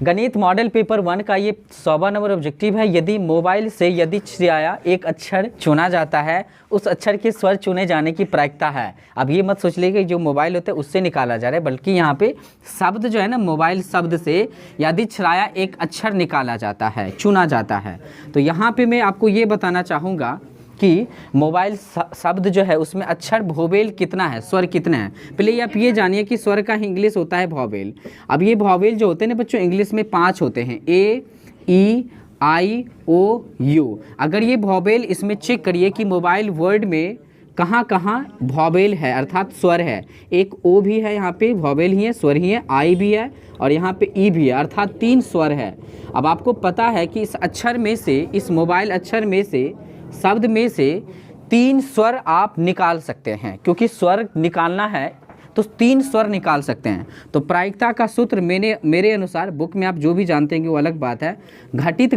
गणित model paper 1 का ये 100वां नंबर ऑब्जेक्टिव है। यदि मोबाइल से यदि छाया एक अक्षर चुना जाता है, उस अक्षर के स्वर चुने जाने की प्रायिकता है। अब ये मत सोच ले कि जो मोबाइल होता है उससे निकाला जा रहा है, बल्कि यहाँ पे शब्द जो है ना, मोबाइल शब्द से यदि छाया एक अक्षर निकाला जाता है, चुना जाता है, तो यहाँ पे मैं आपको ये बताना चाहूँगा कि मोबाइल शब्द जो है उसमें अक्षर वोवेल कितना है, स्वर कितना है। पहले आप ये जानिए कि स्वर का इंग्लिश होता है वोवेल। अब ये वोवेल जो होते हैं ना बच्चों, इंग्लिश में 5 होते हैं, ए, ई, आई, ओ, यू। अगर ये वोवेल इसमें चेक करिए कि मोबाइल वर्ड में कहाँ कहाँ वोवेल है, अर्थात स्वर है। एक ओ भी है, यहाँ पे वोवेल ही है, स्वर ही है, आई भी है और यहाँ पे ई भी है, अर्थात 3 स्वर है। अब आपको पता है कि इस अक्षर में से, इस मोबाइल अक्षर में से, शब्द में से 3 स्वर आप निकाल सकते हैं, क्योंकि स्वर निकालना है तो 3 स्वर निकाल सकते हैं। तो प्रायिकता का सूत्र मेरे अनुसार, बुक में आप जो भी जानते हैं कि वो अलग बात है, घटित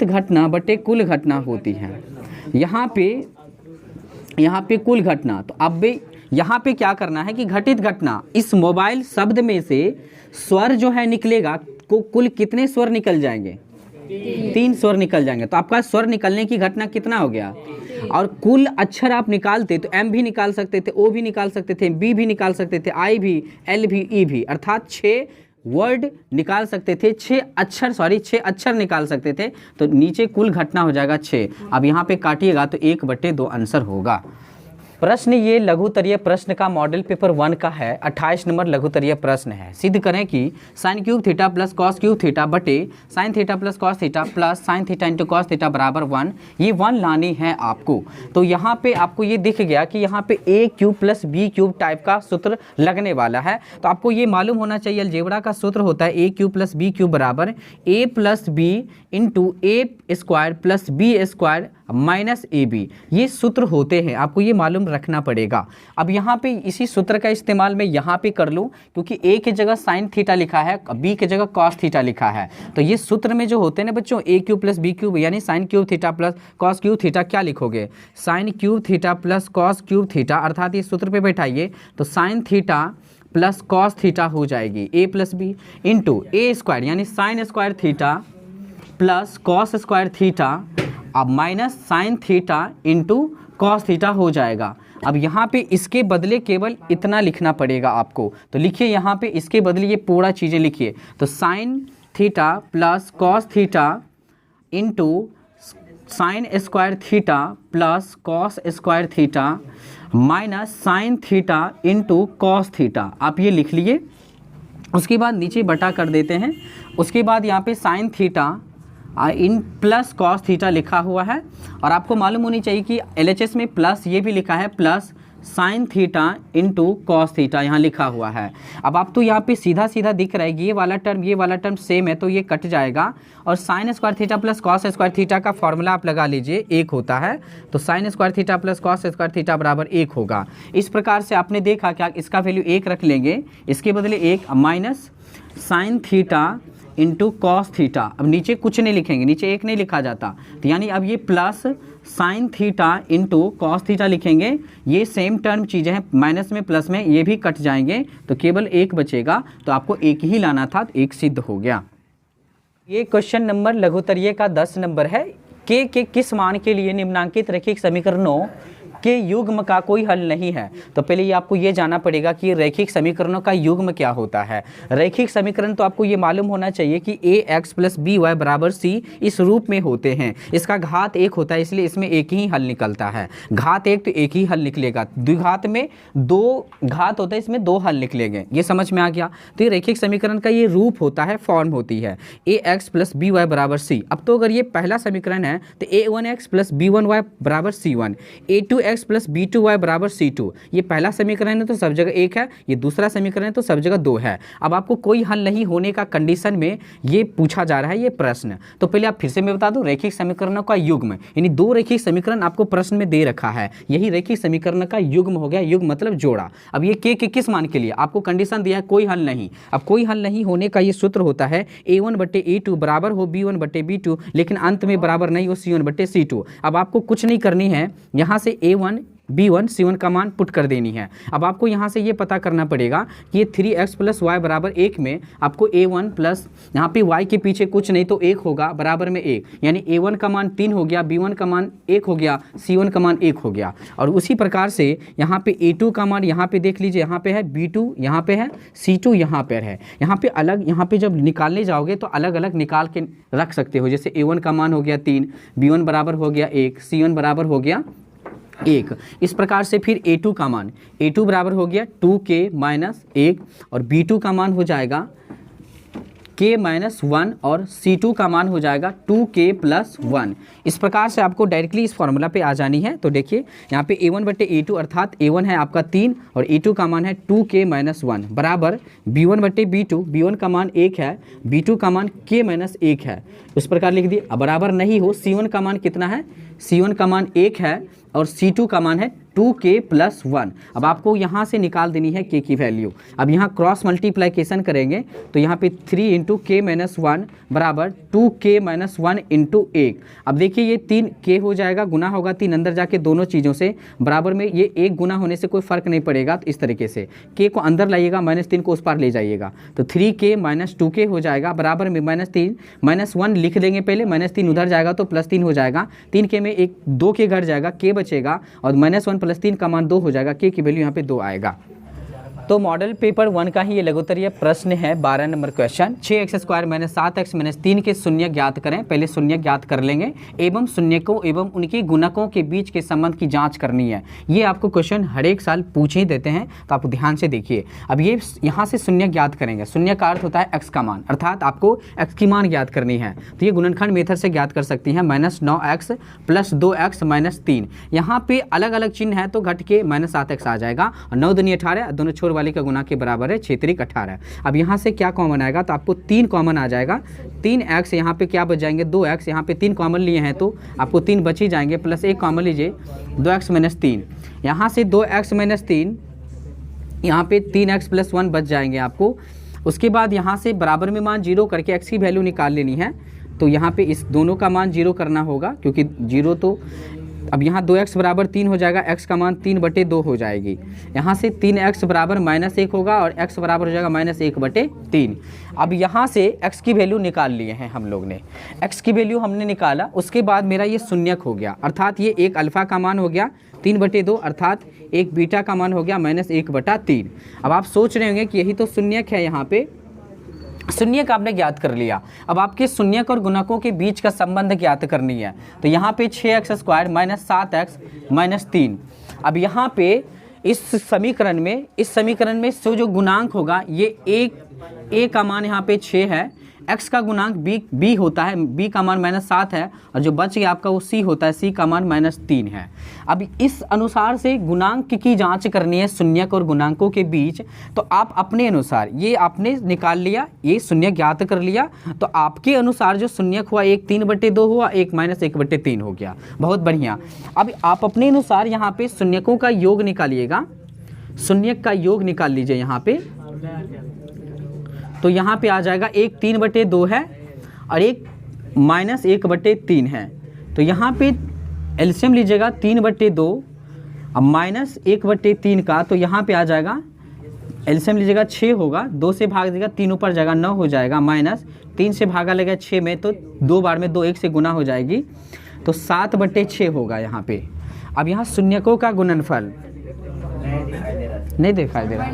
घटना बटे कुल घटना होती है। यहाँ पे कुल घटना, तो अब यहाँ पे क्या करना है कि घटित घटना, इस मोबाइल शब्द में से स्वर जो है निकलेगा, कुल कितने स्वर निकल जाएंगे? 3 स्वर निकल जाएंगे। तो आपका स्वर निकलने की घटना कितना हो गया? और कुल अक्षर आप निकालते तो एम भी निकाल सकते थे, ओ भी निकाल सकते थे, बी भी निकाल सकते थे, आई भी, एल भी, ई भी, अर्थात 6 वर्ड निकाल सकते थे, 6 अक्षर निकाल सकते थे। तो नीचे कुल घटना हो जाएगा 6। अब यहाँ पे काटिएगा तो 1/2 आंसर होगा। प्रश्न ये लघुत्तरीय प्रश्न का मॉडल पेपर 1 का है, 28 नंबर लघुत्तरीय प्रश्न है। सिद्ध करें कि sine cube theta plus cos cube theta बटे sine theta plus cos theta plus sine theta into cos theta बराबर 1। ये 1 लानी है आपको। तो यहाँ पे आपको ये दिख गया कि यहाँ पे a cube plus b cube type का सूत्र लगने वाला है। तो आपको ये मालूम होना चाहिए, अलजेब्रा का सूत्र होता है a cube plus b cube बराबर a plus b into a square plus b square minus a b. ये सूत्र होते हैं, आपको ये मालूम रखना पड़ेगा। अब यहाँ पे इसी सूत्र का इस्तेमाल मैं यहाँ पे कर लूँ, क्योंकि ए की जगह साइन थीटा लिखा है, बी की जगह कॉस थीटा लिखा है। तो ये सूत्र में जो होते हैं ना बच्चों, a cube plus b cube यानी sine cube theta plus cos cube theta, क्या लिखोगे? Sine cube theta plus cos cube theta, अर्थात ये सूत्र पे बैठाइए तो sine theta plus cos theta हो जाएगी a plus b into a square यानी sine square theta plus cos square theta, अब minus sine theta into cos theta हो जाएगा। अब यहाँ पे इसके बदले केवल इतना लिखना पड़ेगा आपको। तो लिखिए यहाँ पे इसके बदले ये पूरा चीज़ें लिखिए। तो sine theta plus cos theta into sine square theta plus cos square theta minus sine theta into cos theta, आप ये लिख लिए। उसके बाद नीचे बटा कर देते हैं। उसके बाद यहाँ पे sine theta in plus cos theta लिखा हुआ है, और आपको मालूम होनी चाहिए कि LHS में प्लस ये भी लिखा है, plus sine theta into cos theta यहाँ लिखा हुआ है। अब आप तो यहाँ पे सीधा सीधा दिख रहा है, ये वाला टर्म सेम है तो ये कट जाएगा, और sign square theta plus cos square theta का फॉर्मूला आप लगा लीजिए, 1 होता है। तो sign square theta plus cos square theta बराबर 1 होगा। इस प्रकार से आपने देखा कि इसका वैल्यू 1 रख लेंगे, इसके बदले 1 minus sine theta into cos theta. अब नीचे कुछ नहीं लिखेंगे, नीचे 1 नहीं लिखा जाता, तो यानी अब ये plus sine theta into cos theta लिखेंगे। ये सेम टर्म चीज़ें हैं, माइनस में प्लस में ये भी कट जाएंगे, तो केवल 1 बचेगा। तो आपको 1 ही लाना था, तो 1 सिद्ध हो गया। ये क्वेश्चन नंबर लघुत्तरीय का 10 नंबर है। के किस मान के लिए निम्नांकित रैखिक समीकरणों के युग्म का कोई हल नहीं है। तो पहले ये आपको ये जानना पड़ेगा कि रैखिक समीकरणों का युग्म क्या होता है। रैखिक समीकरण तो आपको ये मालूम होना चाहिए कि ax प्लस by बराबर c इस रूप में होते हैं। इसका घात 1 होता है, इसलिए इसमें एक ही हल निकलता है। घात 1 तो एक ही हल निकलेगा, द्विघात में 2 घात होता है, इसमें 2 हल निकलेंगे। ये समझ में आ गया। तो ये रैखिक समीकरण का ये रूप होता है, फॉर्म होती है ax प्लस by बराबर c। अब तो अगर ये पहला समीकरण है तो a1x प्लस b1y बराबर c1, a2x प्लस b2y बराबर c2। ये पहला समीकरण है तो सब जगह 1 है, ये दूसरा समीकरण है तो सब जगह 2 है। अब आपको कोई हल नहीं होने का कंडीशन में ये पूछा जा रहा है ये प्रश्न। तो पहले आप फिर से मैं बता दूं, रैखिक समीकरणों का युग्म यानी 2 रैखिक समीकरण आपको प्रश्न में दे रखा है, यही रैखिक समीकरण का युग्म हो गया। युग्म मतलब जोड़ा। अब ये के किस मान के लिए आपको कंडीशन दिया है, कोई हल नहीं। अब कोई हल नहीं होने का ये सूत्र होता है a1 बटे a2 बराबर हो b1 बटे b2, लेकिन अंत में बराबर नहीं हो c1 बटे c2। अब आपको कुछ नहीं करनी है, यहाँ से a1 b1 c1 का मान पुट कर देनी है। अब आपको यहाँ से ये पता करना पड़ेगा कि ये 3x + y बराबर 1 में आपको a1 प्लस यहाँ पे y के पीछे कुछ नहीं तो 1 होगा बराबर में 1, यानी a1 का मान 3 हो गया, b1 का मान 1 हो गया, c1 का मान 1 हो गया। और उसी प्रकार से यहाँ पे a2 का मान यहाँ पे देख लीजिए, यहाँ पे है b2, यहाँ पे है c2, यहाँ पर है। यहाँ पे अलग, यहाँ पे जब निकालने जाओगे तो अलग अलग निकाल के रख सकते हो। जैसे a1 का मान हो गया 3, b1 बराबर हो गया 1, c1 बराबर हो गया 1। इस प्रकार से फिर a2 का मान, a2 बराबर हो गया 2k - 1 और b2 का मान हो जाएगा k - 1 और c2 का मान हो जाएगा 2k + 1। इस प्रकार से आपको डायरेक्टली इस फॉर्मूला पे आ जानी है। तो देखिए यहाँ पे a1/a2 अर्थात a1 है आपका 3 और a2 का मान है 2k - 1 बराबर b1/b2, b1 का मान 1 है, b2 का मान k - 1 है। इस प्रकार लिख दिए। अब बराबर नहीं हो, c1 का मान कितना है, c1 का मान 1 है और c2 का मान है 2k + 1। अब आपको यहाँ से निकाल देनी है k की वैल्यू। अब यहाँ क्रॉस मल्टीप्लिकेशन करेंगे तो यहाँ पे 3 × k - 1 बराबर 2k - 1 × 1। अब देखिए ये 3k हो जाएगा, गुना होगा 3 अंदर जाके दोनों चीज़ों से बराबर में, ये 1 गुना होने से कोई फ़र्क नहीं पड़ेगा। तो इस तरीके से k को अंदर लाइएगा, -3 को उस पार ले जाइएगा तो 3k - 2k हो जाएगा बराबर में -3 -1 लिख देंगे पहले, -3 उधर जाएगा तो +3 हो जाएगा, 3k में एक 2 के घर जाएगा, k बचेगा और -1 + 3 का मान 2 हो जाएगा, k की वैल्यू यहाँ पे 2 आएगा। तो मॉडल पेपर 1 का ही ये लघुत्तरीय प्रश्न है, 12 नंबर क्वेश्चन। 6x² - 7x - 3 के शून्य ज्ञात करें। पहले शून्य ज्ञात कर लेंगे एवं शून्यकों एवं उनके गुणकों के बीच के संबंध की जांच करनी है। ये आपको क्वेश्चन हर एक साल पूछ ही देते हैं, तो आप ध्यान से देखिए। अब ये यहाँ से शून्य ज्ञात करेंगे। शून्य का अर्थ होता है x का मान, अर्थात आपको x की मान ज्ञात करनी है। तो ये गुणनखंड मेथड से ज्ञात कर सकती हैं। -9x + 2x - 3, यहाँ पे अलग अलग चिन्ह है तो घट के -7x आ जाएगा और 9 दूनी 18, दोनों छोर वाले का गुना के बराबर है 6 × 18। अब यहाँ से क्या कॉमन आएगा तो आपको 3 कॉमन आ जाएगा। 3x यहाँ पे क्या बच जाएंगे 2x, यहाँ पे 3 कॉमन लिए हैं तो आपको 3 बच ही जाएंगे, प्लस 1 कॉमन लीजिए 2x - 3, यहाँ से 2x - 3, यहाँ पे 3x + 1 बच जाएंगे आपको। उसके बाद यहाँ से बराबर में मान 0 करके x की वैल्यू निकाल लेनी है। तो यहाँ पे इस दोनों का मान 0 करना होगा क्योंकि 0 तो अब यहाँ 2x बराबर 3 हो जाएगा, x का मान 3/2 हो जाएगी। यहाँ से 3x बराबर -1 होगा और x बराबर हो जाएगा -1/3। अब यहाँ से x की वैल्यू निकाल लिए हैं हम लोग ने, x की वैल्यू हमने निकाला। उसके बाद मेरा ये शून्यक हो गया, अर्थात ये एक अल्फ़ा का मान हो गया 3/2, अर्थात एक बीटा का मान हो गया -1/3। अब आप सोच रहे होंगे कि यही तो शून्यक है। यहाँ पे शून्यक आपने ज्ञात कर लिया। अब आपके शून्यक और गुणकों के बीच का संबंध ज्ञात करनी है। तो यहाँ पे 6x² - 7x - 3। अब यहाँ पे इस समीकरण में जो गुणांक होगा ये a का मान यहाँ पे 6 है, x का गुणांक b होता है, b का मान -7 है और जो बच गया आपका वो c होता है, c का मान -3 है। अब इस अनुसार से गुणांक की जांच करनी है शून्यक और गुणांकों के बीच। तो आप अपने अनुसार, ये आपने निकाल लिया, ये शून्य ज्ञात कर लिया, तो आपके अनुसार जो शून्यक हुआ एक 3/2 हुआ, एक -1/3 हो गया। बहुत बढ़िया। अब आप अपने अनुसार यहाँ पे शून्यकों का योग निकालिएगा, शून्यक का योग निकाल लीजिए यहाँ पे। तो यहाँ पे आ जाएगा एक 3/2 है और एक -1/3 है। तो यहाँ पे एलसीएम लीजिएगा 3/2 अब -1/3 का, तो यहाँ पे आ जाएगा एलसीएम लीजिएगा 6 होगा, 2 से भाग देगा 3 ऊपर जाएगा 9 हो जाएगा, -3 से भागा लगेगा 6 में तो 2 बार में 2 1 से गुना हो जाएगी, तो 7/6 होगा यहाँ पे। अब यहाँ शून्यकों का गुणनफल नहीं दिखाई दे रहा,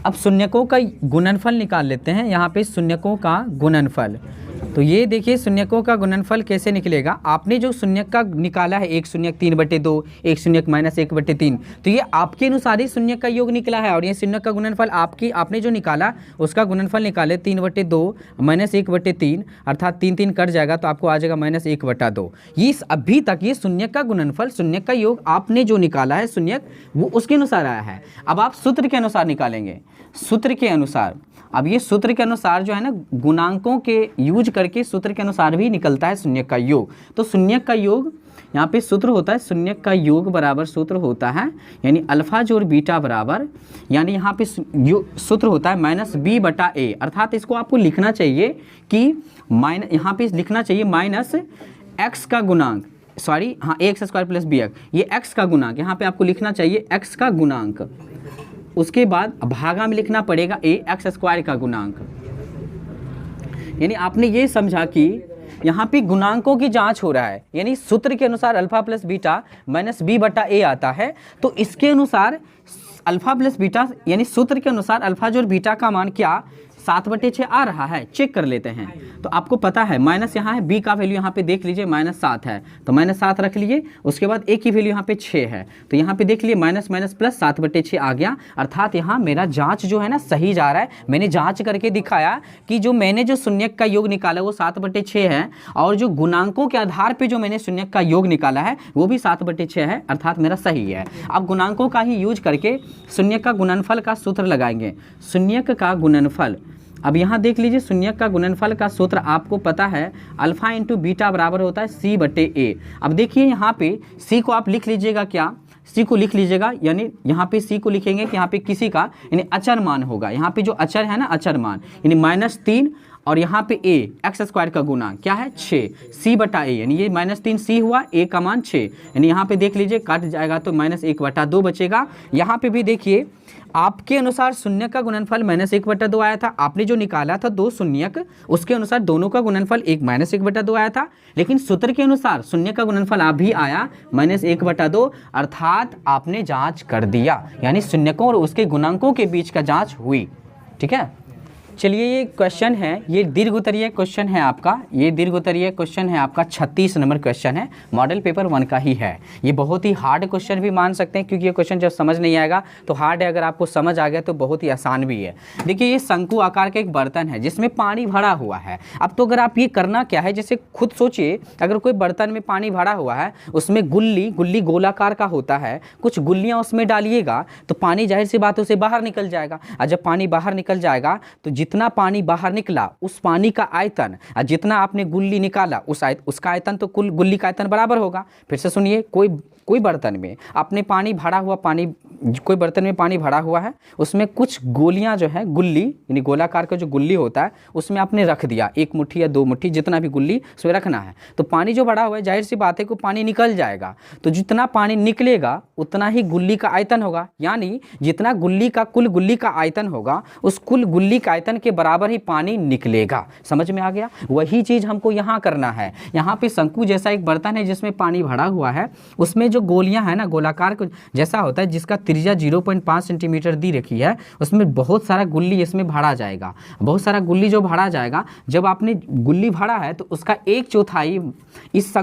अब शून्यकों का गुणनफल निकाल लेते हैं। यहाँ पे शून्यकों का गुणनफल, तो ये देखिए शून्यकों का गुणनफल कैसे निकलेगा। आपने जो शून्यक का निकाला है, एक शून्यक 3/2, एक शून्यक -1/3, तो ये आपके अनुसार ही शून्यक का योग निकला है और ये शून्यक का गुणनफल आपने जो निकाला उसका गुणनफल निकाले 3/2 -1/3, अर्थात 3 कट जाएगा तो आपको आ जाएगा -1/2। ये अभी तक ये शून्यक का गुणनफल, शून्यक का योग आपने जो निकाला है शून्यक, वो उसके अनुसार आया है। अब आप सूत्र के अनुसार निकालेंगे, सूत्र के अनुसार। अब ये सूत्र के अनुसार जो है ना, गुणांकों के यूज करके सूत्र के अनुसार भी निकलता है शून्यक का योग। तो शून्यक का योग यहाँ पे सूत्र होता है शून्यक का योग बराबर सूत्र होता है यानी अल्फा जोड़ बीटा बराबर, यानी यहाँ पे सूत्र होता है माइनस बी बटा ए, अर्थात इसको आपको लिखना चाहिए कि यहाँ पे लिखना चाहिए माइनस एक्स का गुणांक, सॉरी हाँ x square plus b x, ये एक्स का गुणांक यहाँ पे आपको लिखना चाहिए एक्स का गुणांक, उसके बाद भागा में लिखना पड़ेगा ए एक्स स्क्वायर का गुणांक। यानी आपने ये समझा कि यहाँ पे गुणांकों की जांच हो रहा है, यानी सूत्र के अनुसार alpha plus beta minus b बटा ए आता है, तो इसके अनुसार अल्फा प्लस बीटा यानी सूत्र के अनुसार अल्फा जोड़ बीटा का मान क्या 7/6 आ रहा है, चेक कर लेते हैं। तो आपको पता है माइनस यहाँ है, बी का वैल्यू यहाँ पे देख लीजिए -7 है, तो -7 रख लिए, उसके बाद ए की वैल्यू यहाँ पे 6 है, तो यहाँ पे देख लिए माइनस माइनस प्लस 7/6 आ गया, अर्थात यहाँ मेरा जांच जो है ना सही जा रहा है। मैंने जांच करके दिखाया कि जो मैंने जो शून्यक का योग निकाला वो 7/6 है, और जो गुणांकों के आधार पर जो मैंने शून्यक का योग निकाला है वो भी 7/6 है, अर्थात मेरा सही है। अब गुणांकों का ही यूज करके शून्यक का गुणनफल का सूत्र लगाएंगे। शून्यक का गुणनफल, अब यहाँ देख लीजिए शून्यक का गुणनफल का सूत्र आपको पता है अल्फा इंटू बीटा बराबर होता है सी बटे ए। अब देखिए यहाँ पे सी को आप लिख लीजिएगा, क्या सी को लिख लीजिएगा, यानी यहाँ पे सी को लिखेंगे कि यहाँ पे किसी का यानी अचर मान होगा, यहाँ पे जो अचर है ना अचर मान यानी -3, और यहाँ पे ए एक्स स्क्वायर का गुना क्या है 6 सी बटा ए, यानी ये -3 सी हुआ, ए का मान 6, यानी यहाँ पे देख लीजिए काट जाएगा तो -1/2 बचेगा। यहाँ पे भी देखिए आपके अनुसार शून्य का गुणनफल -1/2 आया था, आपने जो निकाला था 2 शून्यक उसके अनुसार दोनों का गुणनफल -1/2 आया था, लेकिन सूत्र के अनुसार शून्य का गुणनफल अभी आया -1/2, अर्थात आपने जांच कर दिया, यानी शून्यकों और उसके गुणांकों के बीच का जांच हुई। ठीक है, चलिए ये क्वेश्चन है, ये दीर्घोत्तरीय क्वेश्चन है आपका, ये दीर्घोत्तरीय क्वेश्चन है आपका 36 नंबर क्वेश्चन है, मॉडल पेपर 1 का ही है। ये बहुत ही हार्ड क्वेश्चन भी मान सकते हैं, क्योंकि ये क्वेश्चन जब समझ नहीं आएगा तो हार्ड है, अगर आपको समझ आ गया तो बहुत ही आसान भी है। देखिए ये शंकु आकार का एक बर्तन है जिसमें पानी भरा हुआ है। अब तो अगर आप ये करना क्या है, जैसे खुद सोचिए अगर कोई बर्तन में पानी भरा हुआ है, उसमें गुल्ली गोलाकार का होता है, कुछ गुल्लियाँ उसमें डालिएगा तो पानी जाहिर सी बात उसे बाहर निकल जाएगा, और जब पानी बाहर निकल जाएगा तो जितना पानी बाहर निकला उस पानी का आयतन और जितना आपने गुल्ली निकाला उसका आयतन तो कुल गुल्ली का आयतन बराबर होगा। फिर से सुनिए, कोई बर्तन में आपने पानी भरा हुआ कोई बर्तन में पानी भरा हुआ है, उसमें कुछ गोलियां जो है गुल्ली यानी गोलाकार का जो गुल्ली होता है उसमें आपने रख दिया, 1 मुट्ठी या 2 मुट्ठी जितना भी गुल्ली उसमें रखना है, तो पानी जो भरा हुआ है जाहिर सी बात है को पानी निकल जाएगा, तो जितना पानी निकलेगा उतना ही गुल्ली का आयतन होगा, यानी जितना कुल गुल्ली का आयतन होगा उस कुल गुल्ली का आयतन के बराबर ही पानी निकलेगा। समझ में आ गया? वही चीज हमको यहाँ करना है। यहाँ पे शंकु जैसा एक बर्तन है जिसमें पानी भरा हुआ है, उसमें जो गोलियां है ना गोलाकार जैसा होता है जिसका त्रिज्या 0.5 सेंटीमीटर दी रखी है, उसमें बहुत सारा गुल्ली इसमें भरा जाएगा। बहुत सारा गुल्ली जो भरा जाएगा, जब आपने गुल्ली भरा है तो उसका 1/4 इस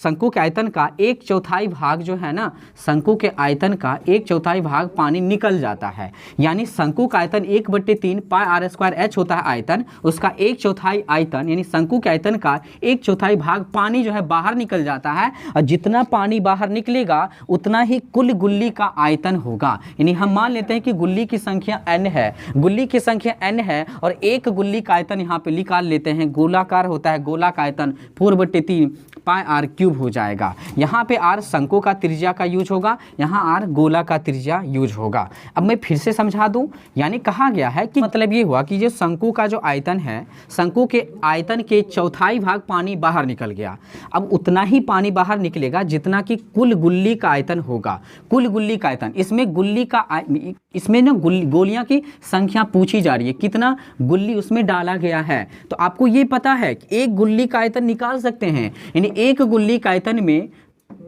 शंकु के आयतन का 1/4 भाग जो है ना, शंकु के आयतन का 1/4 भाग पानी निकल जाता है, यानी शंकु का आयतन 1/3 पाई r² h होता है आयतन, उसका 1/4 आयतन यानी शंकु के आयतन का 1/4 भाग पानी जो है बाहर निकल जाता है, और जितना पानी बाहर निकलेगा उतना ही कुल गुल्ली का आयतन होगा। यानी हम मान लेते हैं कि गुल्ली की संख्या n है, गुल्ली की संख्या n है और एक गुल्ली का आयतन यहाँ पे निकाल लेते हैं, गोलाकार होता है, गोला का आयतन 4/3 पाई r³ हो जाएगा। यहाँ पे r शंकु का त्रिज्या का यूज होगा, यहाँ r गोला का त्रिज्या यूज होगा। अब मैं फिर से समझा दूं, यानी कहा गया है कि मतलब ये हुआ कि जो शंकु का जो आयतन है, शंकु के आयतन के 1/4 भाग पानी बाहर निकल गया। अब उतना ही पानी बाहर निकलेगा जितना कि कुल गुल्ली का आयतन होगा। कुल गुल्ली का आयतन, इसमें ना गोलियां की संख्या पूछी जा रही है, कितना गुल्ली उसमें डाला गया है, तो आपको ये पता है कि एक गुल्ली का आयतन निकाल सकते हैं, यानी एक गुल्ली का आयतन में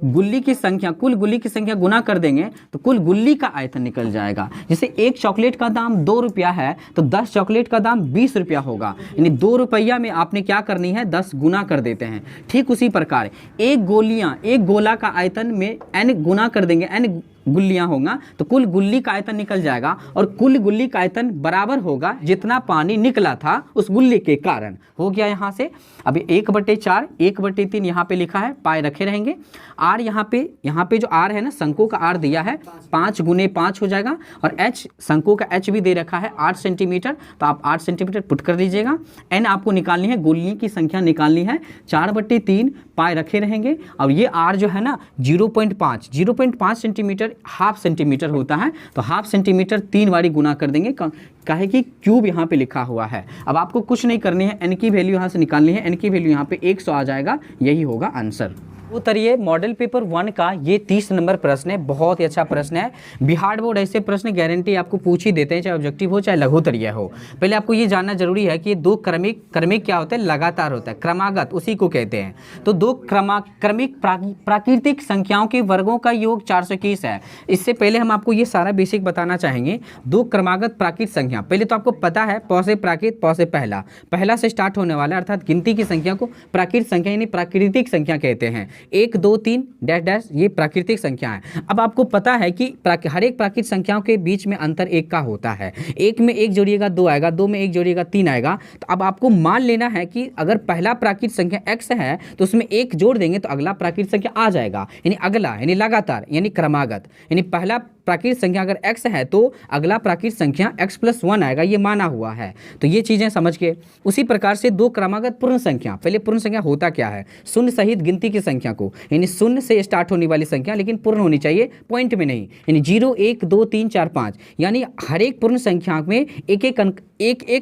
गुल्ली की संख्या, कुल गुल्ली की संख्या गुना कर देंगे तो कुल गुल्ली का आयतन निकल जाएगा। जैसे एक चॉकलेट का दाम 2 रुपया है तो 10 चॉकलेट का दाम 20 रुपया होगा, यानी 2 रुपया में आपने क्या करनी है 10 गुना कर देते हैं। ठीक उसी प्रकार एक गोला का आयतन में n गुना कर देंगे, n गुल्लियाँ होगा तो कुल गुल्ली का आयतन निकल जाएगा, और कुल गुल्ली का आयतन बराबर होगा जितना पानी निकला था उस गुल्ली के कारण। हो गया यहाँ से। अभी 1/4 1/3 यहाँ पे लिखा है, पाए रखे रहेंगे। आर यहाँ पे जो आर है ना, शंकु का आर दिया है 5 × 5 हो जाएगा, और एच शंकु का एच भी दे रखा है 8 सेंटीमीटर, तो आप 8 सेंटीमीटर पुट कर दीजिएगा। एन आपको निकालनी है, गुल्ली की संख्या निकालनी है, 4/3 पाए रखे रहेंगे। और ये आर जो है ना 0.5 सेंटीमीटर हाफ सेंटीमीटर होता है, तो हाफ सेंटीमीटर 3 बारी गुना कर देंगे, काहे कि क्यूब यहाँ पे लिखा हुआ है। अब आपको कुछ नहीं करनी है, एन की वैल्यू यहाँ से निकालनी है, एन की वैल्यू यहाँ पे 100 आ जाएगा, यही होगा आंसर। उतरिए मॉडल पेपर 1 का ये 30 नंबर प्रश्न है, बहुत ही अच्छा प्रश्न है। बिहार बोर्ड ऐसे प्रश्न गारंटी आपको पूछ ही देते हैं, चाहे ऑब्जेक्टिव हो चाहे लघुत्तरीय हो। पहले आपको ये जानना जरूरी है कि दो क्रमिक क्या होता है, लगातार होता है, क्रमागत उसी को कहते हैं। तो दो क्रमिक प्राकृतिक संख्याओं के वर्गों का योग 421 है। इससे पहले हम आपको ये सारा बेसिक बताना चाहेंगे। दो क्रमागत प्राकृतिक संख्या, पहले तो आपको पता है प से प्राकृत, प से पहला से स्टार्ट होने वाला, अर्थात गिनती की संख्या को प्राकृतिक संख्या यानी प्राकृतिक संख्या कहते हैं। 1 2 3 डैश डैश ये प्राकृतिक संख्या है। अब आपको पता है कि हर एक प्राकृतिक संख्याओं के बीच में अंतर 1 का होता है। 1 में 1 जोड़िएगा 2 आएगा, 2 में 1 जोड़िएगा 3 आएगा। तो अब आपको मान लेना है कि अगर पहला प्राकृतिक संख्या x है तो उसमें 1 जोड़ देंगे तो अगला प्राकृतिक संख्या आ जाएगा, यानी अगला यानी लगातार यानी क्रमागत, यानी पहला प्राकृतिक संख्या अगर x है तो अगला प्राकृतिक संख्या x+1 आएगा, ये माना हुआ है। तो ये चीज़ें समझ के उसी प्रकार से दो क्रमागत पूर्ण संख्या, पहले पूर्ण संख्या होता क्या है, शून्य सहित गिनती की संख्या को, यानी शून्य से स्टार्ट होने वाली संख्या लेकिन पूर्ण होनी चाहिए, पॉइंट में नहीं, यानी 0 1 2 3 4 5, यानी हर एक पूर्ण संख्या में एक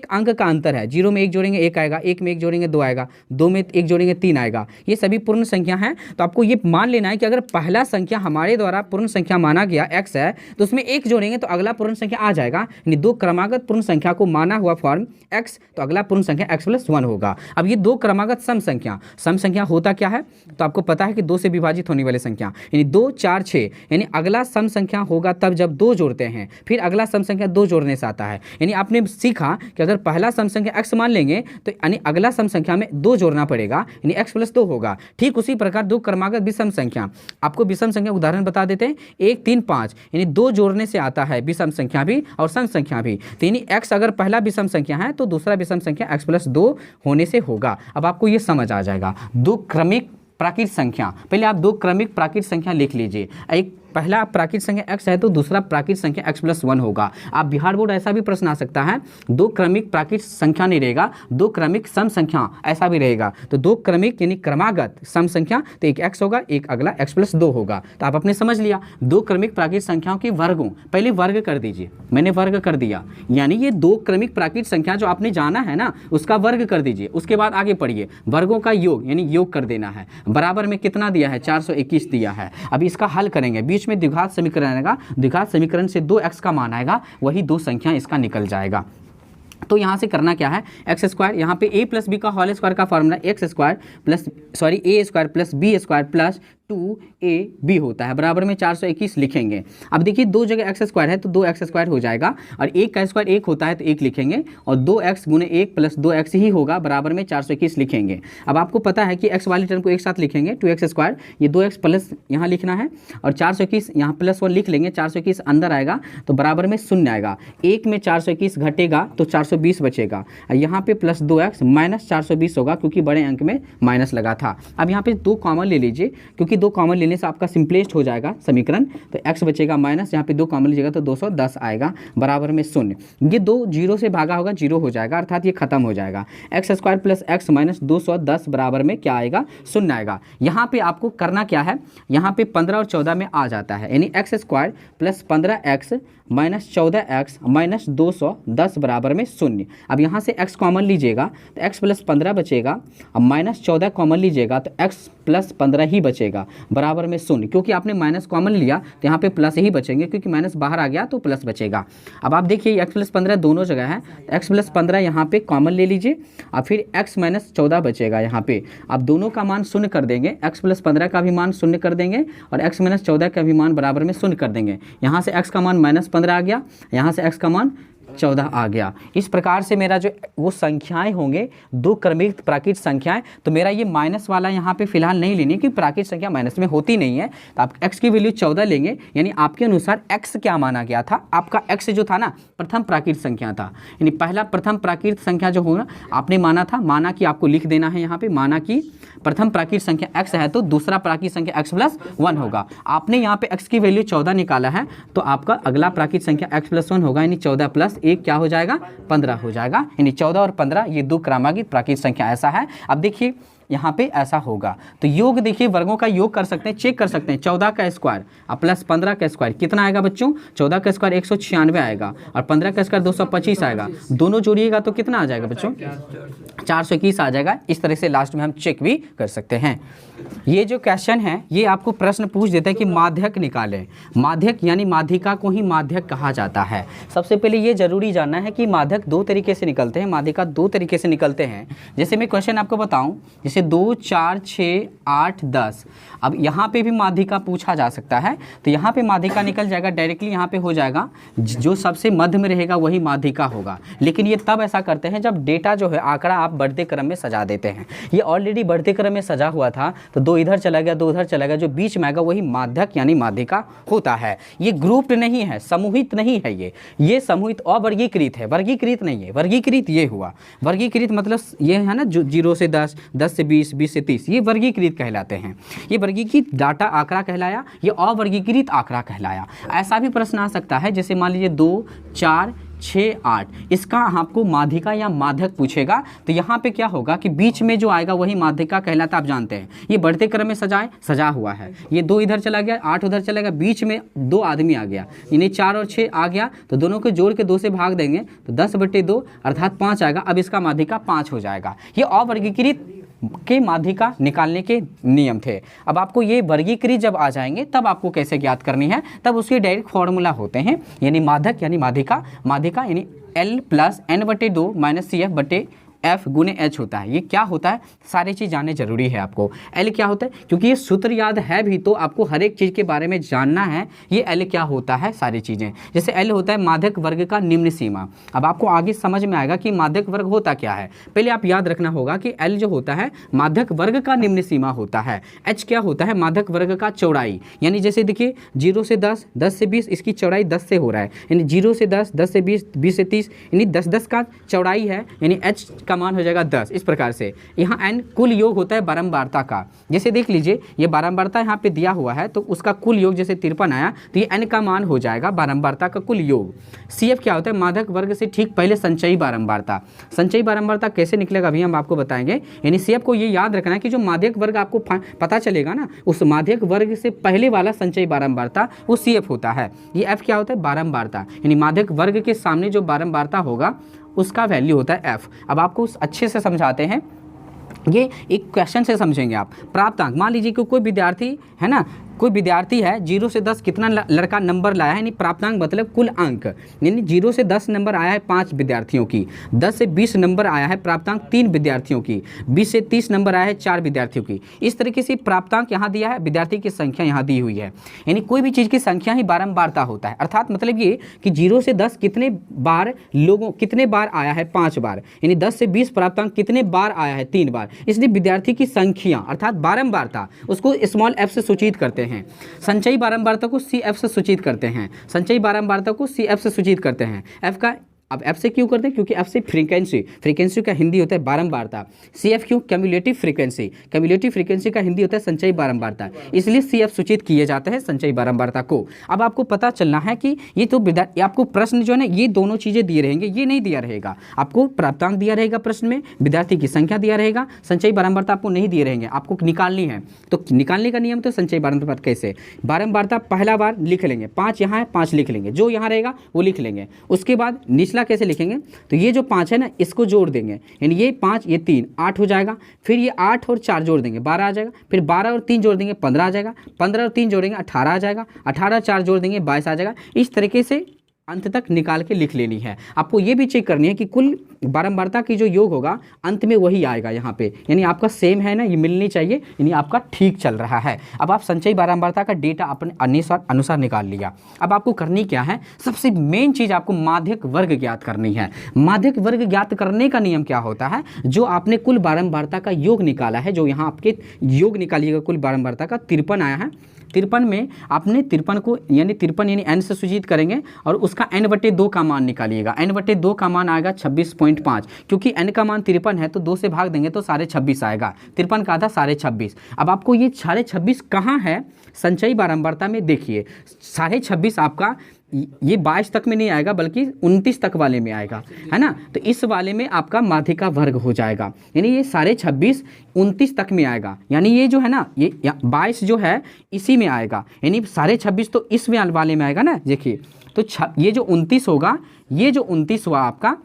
अंक का अंतर है। 0 में 1 जोड़ेंगे 1 आएगा, 1 में 1 जोड़ेंगे 2 आएगा, 2 में 1 जोड़ेंगे 3 आएगा, ये सभी पूर्ण संख्या हैं। तो आपको ये मान लेना है कि अगर पहला संख्या हमारे द्वारा पूर्ण संख्या माना गया x है तो उसमें 1 जोड़ेंगे तो अगला पूर्ण संख्या आ जाएगा, यानी दो क्रमागत पूर्ण संख्या को माना हुआ फॉर्म x, तो अगला पूर्ण संख्या x+1 होगा। अब ये दो क्रमागत सम संख्या होता क्या है, तो आपको पता है कि 2 से विभाजित होने वाली संख्या, यानी 2 4 6, यानी अगला सम संख्या होगा तब जब 2 जोड़ते हैं, फिर अगला सम संख्या 2 जोड़ने से आता है। यानी आपने सीखा कि अगर पहला सम संख्या x मान लेंगे तो यानी अगला सम संख्या में 2 जोड़ना पड़ेगा, यानी x+2 होगा। ठीक उसी प्रकार दो क्रमागत विषम संख्या, आपको विषम संख्या उदाहरण बता देते हैं। 1 3 5, यानी 2 जोड़ने से आता है विषम संख्या भी और सम संख्या भी, तो यानी x अगर पहला विषम संख्या है तो दूसरा विषम संख्या x+2 होने से होगा। अब आपको ये समझ आ जाएगा। दो क्रमिक प्राकृतिक संख्या, पहले आप दो क्रमिक प्राकृतिक संख्या लिख लीजिए। एक पहला प्राकृतिक संख्या x है तो दूसरा प्राकृतिक संख्या x+1 होगा। आप बिहार बोर्ड ऐसा भी प्रश्न आ सकता है, दो क्रमिक प्राकृतिक संख्या नहीं रहेगा, दो क्रमिक सम संख्या ऐसा भी रहेगा। तो दो क्रमिक यानी क्रमागत सम संख्या, तो एक x होगा, एक अगला x+2 होगा। तो आप अपने समझ लिया दो क्रमिक प्राकृतिक संख्याओं के वर्गों, पहले वर्ग कर दीजिए, मैंने वर्ग कर दिया, यानी ये दो क्रमिक प्राकृतिक संख्या जो आपने जाना है ना उसका वर्ग कर दीजिए। उसके बाद आगे पढ़िए, वर्गों का योग यानी योग कर देना है। बराबर में कितना दिया है, 421 दिया है। अभी इसका हल करेंगे, बीच में द्विघात समीकरण आएगा, द्विघात समीकरण से 2x का मान आएगा, वही दो संख्या इसका निकल जाएगा। तो यहाँ से करना क्या है, x², यहाँ पे a + b का होल स्क्वायर का फॉर्मूला a² + b² + 2ab होता है, बराबर में 421 लिखेंगे। अब देखिए दो जगह x² है तो 2x² हो जाएगा, और 1 का स्क्वायर 1 होता है तो 1 लिखेंगे, और 2x × 1 + 2x ही होगा, बराबर में 421 लिखेंगे। अब आपको पता है कि x वाली टर्म को एक साथ लिखेंगे, 2x², ये 2x प्लस यहाँ लिखना है, और 421 यहाँ +1 लिख लेंगे, 421 अंदर आएगा तो बराबर में 0 आएगा। 1 में 421 घटेगा तो 420 बचेगा, यहाँ पे +2x - 420 होगा क्योंकि बड़े अंक में माइनस लगा था। अब यहाँ पे 2 कॉमन ले लीजिए, क्योंकि 2 कॉमन लेने से आपका सिंपलेस्ट हो जाएगा समीकरण, तो x बचेगा माइनस, यहाँ पे 2 कॉमन लीजिएगा तो 210 आएगा, बराबर में 0। ये 2 0 से भागा होगा 0 हो जाएगा, अर्थात ये खत्म हो जाएगा। x² + x - 210 बराबर में क्या आएगा, 0 आएगा। यहाँ पे आपको करना क्या है, यहाँ पे 15 और 14 में आ जाता है, यानी x² + 15x - 14x - 210 बराबर में 0। अब यहाँ से x कॉमन लीजिएगा तो x + 15 बचेगा, अब -14 कॉमन लीजिएगा तो x + 15 ही बचेगा, बराबर में 0। क्योंकि आपने माइनस कॉमन लिया तो यहाँ पे प्लस ही बचेंगे, क्योंकि माइनस बाहर आ गया तो प्लस बचेगा। अब आप देखिए x + 15 दोनों जगह है, तो x + 15 यहाँ पे कॉमन ले लीजिए, और फिर x - 14 बचेगा यहाँ पे। अब दोनों का मान 0 कर देंगे, x + 15 का भी मान 0 कर देंगे, और x - 14 का भी मान बराबर में 0 कर देंगे। यहाँ से x का मान -15 आ गया, यहाँ से x का मान 14 आ गया। इस प्रकार से मेरा जो वो संख्याएं होंगे, दो क्रमिक प्राकृत संख्याएं, तो मेरा ये माइनस वाला यहाँ पे फिलहाल नहीं लेनी, क्योंकि प्राकृत संख्या माइनस में होती नहीं है। तो आप x की वैल्यू 14 लेंगे, यानी आपके अनुसार x क्या माना गया था, आपका x जो था ना प्रथम प्राकृत संख्या था, यानी पहला प्रथम प्राकृत संख्या जो होगा आपने माना था, माना कि आपको लिख देना है यहाँ पे, माना कि प्रथम प्राकृत संख्या x है तो दूसरा प्राकृत संख्या x + 1 होगा। आपने यहाँ पे x की वैल्यू 14 निकाला है, तो आपका अगला प्राकृत संख्या x + 1 होगा, यानी 14 + 1 क्या हो जाएगा, 15 हो जाएगा। यानी 14 और 15 ये दो क्रमांकित प्राकृत संख्या ऐसा है। अब देखिए यहाँ पे ऐसा होगा, तो योग देखिए वर्गों का योग कर सकते हैं, चेक कर सकते हैं। 14 का स्क्वायर और प्लस 15 का स्क्वायर कितना आएगा बच्चों, 14 का स्क्वायर 196 आएगा और 15 का स्क्वायर 225 आएगा, दोनों जोड़िएगा तो कितना आ जाएगा बच्चों, 421 आ जाएगा। इस तरह से लास्ट में हम चेक भी कर सकते हैं। ये जो क्वेश्चन है ये आपको प्रश्न पूछ देते हैं कि माध्यक निकालें। माध्यक यानी माध्यिका को ही माध्यक कहा जाता है। सबसे पहले ये जरूरी जानना है कि माध्यक दो तरीके से निकलते हैं, माध्यिका दो तरीके से निकलते हैं। जैसे मैं क्वेश्चन आपको बताऊं, जैसे 2, 4, 6, 8, 10, अब यहाँ पे भी माध्यिका पूछा जा सकता है, तो यहाँ पे माध्यिका निकल जाएगा डायरेक्टली, यहाँ पे हो जाएगा जो सबसे मध्य में रहेगा वही माध्यिका होगा। लेकिन ये तब ऐसा करते हैं जब डेटा जो है आंकड़ा आप बढ़ते क्रम में सजा देते हैं। ये ऑलरेडी बढ़ते क्रम में सजा हुआ था, तो 2 इधर चला गया, 2 उधर चला गया, जो बीच में आएगा वही माध्यक यानी माध्यिका होता है। ये ग्रुप्ड नहीं है, समूहित नहीं है, ये समूहित अवर्गीकृत है, वर्गीकृत नहीं है। वर्गीकृत ये हुआ, वर्गीकृत मतलब ये है ना जो 0 से 10, 10 से 20, 20 से 30, ये वर्गीकृत कहलाते हैं। ये वर्गीकृत डाटा आंकड़ा कहलाया, ये अवर्गीकृत आंकड़ा कहलाया। ऐसा भी प्रश्न आ सकता है, जैसे मान लीजिए 2, 4, 6, 8, इसका आपको माध्यिका या माध्यक पूछेगा, तो यहाँ पे क्या होगा कि बीच में जो आएगा वही माध्यिका कहलाता, आप जानते हैं। ये बढ़ते क्रम में सजा हुआ है, ये 2 इधर चला गया, 8 उधर चला गया, बीच में 2 आदमी आ गया, यानी 4 और 6 आ गया, तो दोनों को जोड़ के 2 से भाग देंगे तो 10/2 अर्थात 5 आएगा। अब इसका माध्यिका 5 हो जाएगा। ये अवर्गीकृत के माध्यिका निकालने के नियम थे। अब आपको ये वर्गीकृत जब आ जाएंगे तब आपको कैसे ज्ञात करनी है, तब उसके डायरेक्ट फॉर्मूला होते हैं, यानी माध्यक यानी माध्यिका, माध्यिका यानी L + n/2 - CF/F गुने H होता है। ये क्या होता है, सारी चीज़ जानने जरूरी है आपको। L क्या होता है, क्योंकि ये सूत्र याद है भी तो आपको हर एक चीज़ के बारे में जानना है। ये L क्या होता है, सारी चीज़ें, जैसे L होता है माध्यक वर्ग का निम्न सीमा। अब आपको आगे समझ में आएगा कि माध्यक वर्ग होता क्या है। पहले आप याद रखना होगा कि L जो होता है माध्यक वर्ग का निम्न सीमा होता है। H क्या होता है, माध्यक वर्ग का चौड़ाई, यानी जैसे देखिए 0 से 10, 10 से 20, इसकी चौड़ाई 10 से हो रहा है, यानी 0 से 10, 10 से 20, 20 से 30, यानी 10 का चौड़ाई है, यानी H का मान हो जाएगा 10। इस प्रकार से यहाँ n कुल योग होता है बारंबारता का। जैसे देख लीजिए ये बारंबारता यहाँ पे दिया हुआ है, तो उसका कुल योग जैसे 53 आया, तो ये n का मान हो जाएगा बारंबारता का कुल योग। CF क्या होता है, माध्यक वर्ग से ठीक पहले संचयी बारंबारता। संचयी बारंबारता कैसे निकलेगा अभी हम आपको बताएंगे। यानी CF को ये याद रखना है कि जो माध्यक वर्ग आपको पता चलेगा ना, उस माध्यक वर्ग से पहले वाला संचयी बारंबारता वो CF होता है। ये F क्या होता है, बारंबारता, यानी माध्यक वर्ग के सामने जो बारंबारता होगा उसका वैल्यू होता है F। अब आपको अच्छे से समझाते हैं, ये एक क्वेश्चन से समझेंगे आप। प्राप्तांक, मान लीजिए कि कोई विद्यार्थी है ना, कोई विद्यार्थी है 0 से 10 कितना लड़का नंबर लाया है, यानी प्राप्तांक मतलब कुल अंक, यानी 0 से 10 नंबर आया है 5 विद्यार्थियों की, 10 से 20 नंबर आया है प्राप्तांक 3 विद्यार्थियों की, 20 से 30 नंबर आया है 4 विद्यार्थियों की। इस तरीके से प्राप्तांक यहाँ दिया है, विद्यार्थी की संख्या यहाँ दी हुई है। यानी कोई भी चीज़ की संख्या ही बारंबारता होता है, अर्थात मतलब ये कि 0 से 10 कितने बार आया है, 5 बार, यानी 10 से 20 प्राप्तांक कितने बार आया है, 3 बार। इसलिए विद्यार्थी की संख्या अर्थात बारंबारता उसको स्मॉल f से सूचित करते हैं। संचयी बारंबारता को CF से सूचित करते हैं, संचयी बारंबारता को CF से सूचित करते हैं। F का अब F से क्यों करते हैं, क्योंकि F से फ्रीक्वेंसी का हिंदी होता है बारंबारता। CF क्यों, क्यूमुलेटिव फ्रीक्वेंसी का हिंदी होता है संचयी बारंबारता, इसलिए CF सूचित किए जाते हैं संचयी बारंबारता को। अब आपको पता चलना है कि ये तो आपको प्रश्न जो है ना, ये दोनों चीज़ें दिए रहेंगे, ये नहीं दिया रहेगा आपको। प्राप्तांक दिया रहेगा प्रश्न में, विद्यार्थी की संख्या दिया रहेगा, संचयी बारंबारता आपको नहीं दिए रहेंगे, आपको निकालनी है। तो निकालने का नियम तो संचयी बारंबारता कैसे, बारंबारता पहला बार लिख लेंगे, 5 यहाँ है 5 लिख लेंगे, जो यहाँ रहेगा वो लिख लेंगे। उसके बाद निचला कैसे लिखेंगे, तो ये जो 5 है ना इसको जोड़ देंगे, यानी ये 5 ये 3 8 हो जाएगा, फिर ये 8 और 4 जोड़ देंगे 12 आ जाएगा, फिर 12 और 3 जोड़ देंगे 15 आ जाएगा, 15 और 3 जोड़ेंगे 18 आ जाएगा, 18 और 4 जोड़ देंगे 22 आ जाएगा। इस तरीके से अंत तक निकाल के लिख लेनी है। आपको ये भी चेक करनी है कि कुल बारंबारता की जो योग होगा अंत में वही आएगा यहाँ पे, यानी आपका सेम है ना, ये मिलनी चाहिए, यानी आपका ठीक चल रहा है। अब आप संचयी बारंबारता का डेटा अपने अनुसार निकाल लिया। अब आपको करनी क्या है, सबसे मेन चीज़ आपको माध्यक वर्ग ज्ञात करनी है। माध्यक वर्ग ज्ञात करने का नियम क्या होता है, जो आपने कुल बारंबारता का योग निकाला है, जो यहाँ आपके योग निकालिएगा कुल बारंबारता का 53 आया है, 53 में आपने 53 को यानी 53 यानी n से सूचित करेंगे और उसका n/2 का मान निकालिएगा। n/2 का मान आएगा 26.5, क्योंकि n का मान 53 है तो 2 से भाग देंगे तो 26.5 आएगा। 53 का आधा 26.5। अब आपको ये 26.5 कहाँ है संचयी बारंबारता में, देखिए 26.5 आपका ये 22 तक में नहीं आएगा बल्कि 29 तक वाले में आएगा, है ना। तो इस वाले में आपका माध्यिका वर्ग हो जाएगा, यानी ये 26.5 29 तक में आएगा, यानी ये जो है ना ये 22 जो है इसी में आएगा, यानी 26.5 तो इस वाले में आएगा ना। देखिए तो ये जो 29 होगा, ये जो 29 हुआ आपका,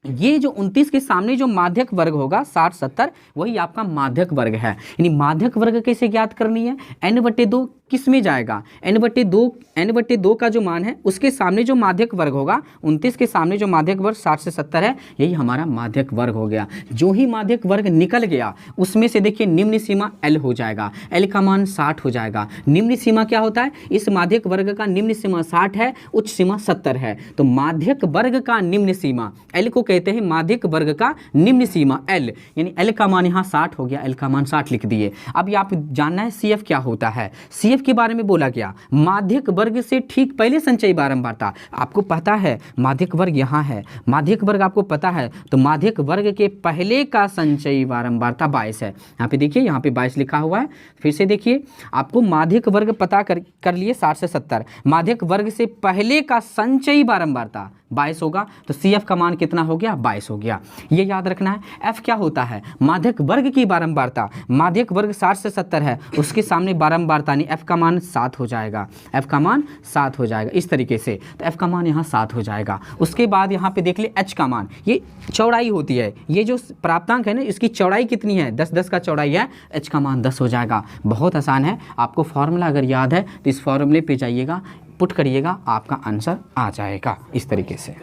ये जो 29 के सामने जो माध्यक वर्ग होगा 60 70 वही आपका माध्यक वर्ग है। यानी माध्यक वर्ग कैसे ज्ञात करनी है, n/2 किस में जाएगा, n/2 का जो मान है उसके सामने जो माध्यक वर्ग होगा, 29 के सामने जो माध्यक वर्ग 60 से 70 है, यही हमारा माध्यक वर्ग हो गया। जो ही माध्यक वर्ग निकल गया उसमें से देखिए निम्न सीमा L हो जाएगा, L का मान 60 हो जाएगा। निम्न सीमा क्या होता है, इस माध्यक वर्ग का निम्न सीमा 60 है, उच्च सीमा 70 है, तो माध्यक वर्ग का निम्न सीमा L को कहते हैं माध्यक वर्ग का निम्न सीमा L, यानी L का मान यहाँ 60 हो गया, L का मान 60 लिख दिए। अब ये आप जानना है CF क्या होता है, CF के बारे में बोला गया माध्यक वर्ग से ठीक पहले संचयी बारंबारता। आपको पता है माध्यक वर्ग यहाँ है, माध्यक वर्ग आपको पता है, तो माध्यक वर्ग के पहले का संचयी बारंबारता 22 है। यहाँ पे देखिए, यहाँ पे 22 लिखा हुआ है। फिर से देखिए, आपको माध्यक वर्ग पता कर लिए 60 से 70, माध्यक वर्ग से पहले का संचयी बारंबारता 22 होगा, तो CF का मान कितना हो गया, 22 हो गया। ये याद रखना है। F क्या होता है, माध्यक वर्ग की बारंबारता, माध्यक वर्ग 60 से 70 है, उसके सामने बारंबारता नहीं, F का मान 7 हो जाएगा, F का मान 7 हो जाएगा इस तरीके से, तो F का मान यहाँ 7 हो जाएगा। उसके बाद यहाँ पे देख ले H का मान, ये चौड़ाई होती है, ये जो प्राप्तांक है ना इसकी चौड़ाई कितनी है, 10 का चौड़ाई है, H का मान 10 हो जाएगा। बहुत आसान है, आपको फॉर्मूला अगर याद है तो इस फॉर्मूले पे जाइएगा, पुट करिएगा, आपका आंसर आ जाएगा इस तरीके से।